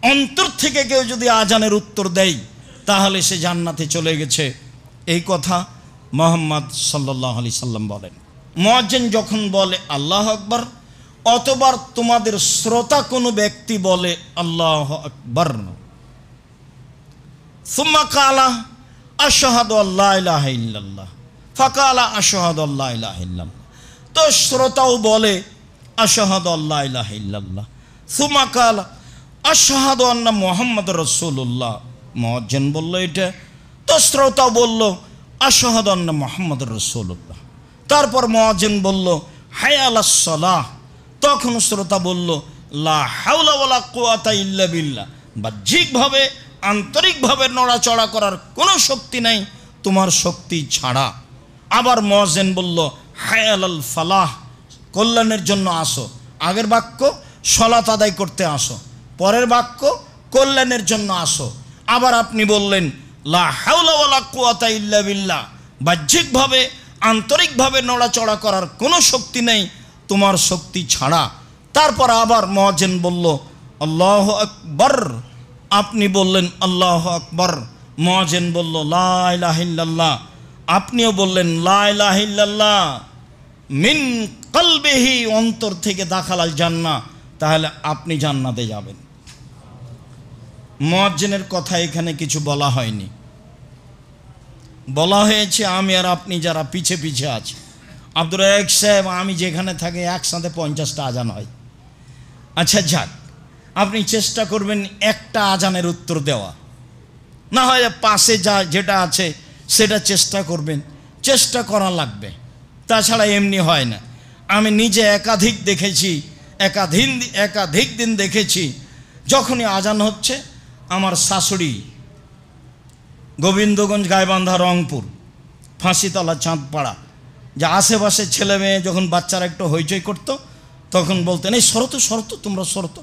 অন্তর থেকে কেউ যদি আজানের উত্তর দেয় তাহলে সে জান্নাতে চলে গেছে, এই কথা মুহাম্মদ সাল্লাল্লাহু আলাইহি সাল্লাম বলেন। মুয়াজ্জিন যখন বলে আল্লাহু আকবার, অতবার তোমাদের শ্রোতা কোনো ব্যক্তি বলে আল্লাহু আকবার, সুম্মা কালা আশহাদু আল্লা ইলাহা ইল্লাল্লাহ, ফাকালা আশহাদু আল্লা ইলাহা ইল্লাল্লাহ, তো শ্রোতাও বলে আশহাদু আল্লা ইলাহা ইল্লাল্লাহ, সুম্মা কালা আশহাদু আন্না মুহাম্মাদুর রাসূলুল্লাহ, মুয়াজ্জিন বলল এটা, তো শ্রোতাও বলল আশহাদু আন্না মুহাম্মাদুর রাসূলুল্লাহ। তারপর মুয়াজ্জিন বলল হাইয়া আলাস সালাহ, তখন শ্রোতা বলল লা হাওলা ওয়ালা কুওয়াতা ইল্লা বিল্লাহ, বাহ্যিকভাবে আন্তরিকভাবে নড়াচড়া করার কোনো শক্তি নাই তোমার শক্তি ছাড়া। আবার মুয়াজ্জিন বলল হাইয়া আলাল ফালাহ, কল্যাণের জন্য আসো। আগের বাক্য সালাত আদায় করতে আসো, পরের বাক্য কল্যাণের জন্য আসো। আবার আপনি বললেন লা হাওলা ওয়ালা কুওয়াতা ইল্লা বিল্লাহ, বাহ্যিকভাবে আন্তরিকভাবে নড়াচড়া করার কোনো শক্তি নেই তোমার শক্তি ছাড়া। তারপর আবার মুয়াজ্জিন বলল আল্লাহু আকবার, আপনি বললেন আল্লাহু আকবার। মুয়াজ্জিন বলল লা ইলাহা ইল্লাল্লাহ, আপনিও বললেন লা ইলাহা ইল্লাল্লাহ, মিন কলবিহি, অন্তর থেকে দাখালাল জান্নাহ, তাহলে আপনি জান্নাতে যাবেন। মুয়াজ্জিনের কথা এখানে কিছু বলা হয়নি, বলা হয়েছে আমি আর আপনি যারা পিছে পিছে আছি। আব্দুর রাজ্জাক সাহেব, আমি যেখানে থাকি একসাথে 50টা আজান হয়। আচ্ছা যাক, আপনি চেষ্টা করবেন একটা আজানের উত্তর দেওয়া, না হয় পাশে যেটা আছে সেটা চেষ্টা করবেন, চেষ্টা করা লাগবে, তাছাড়া এমনি হয় না। আমি নিজে একাধিক দেখেছি, একাধিক দিন দেখেছি, যখনই আজান হচ্ছে আমার শাশুড়ি গোবিন্দগঞ্জ, গাইবান্ধা, রংপুর, ফাঁসিতলা, চাঁদপাড়া, যে আশেপাশে ছেলে মেয়ে যখন বাচ্চারা একটু হইচই করতো তখন বলতেন এই শরতো শরতো, তোমরা শরতো,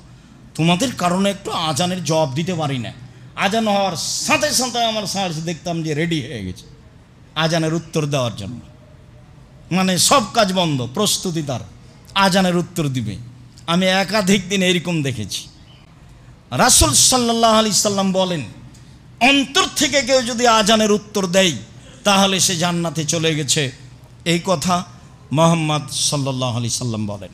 তোমাদের কারণে একটু আজানের জবাব দিতে পারি না। আজান হওয়ার সাথে সাথে আমার শাশুড়ি দেখতাম যে রেডি হয়ে গেছে আজানের উত্তর দেওয়ার জন্য, মানে সব কাজ বন্ধ, প্রস্তুতি তার আজানের উত্তর দিবে। আমি একাধিক দিন এরকম দেখেছি। রাসূল সাল্লাল্লাহু আলাইহি সাল্লাম বলেন অন্তর থেকে কেউ যদি আজানের উত্তর দেয় তাহলে সে জান্নাতে চলে গেছে, এই কথা মুহাম্মদ সাল্লাল্লাহু আলাইহি সাল্লাম বলেন।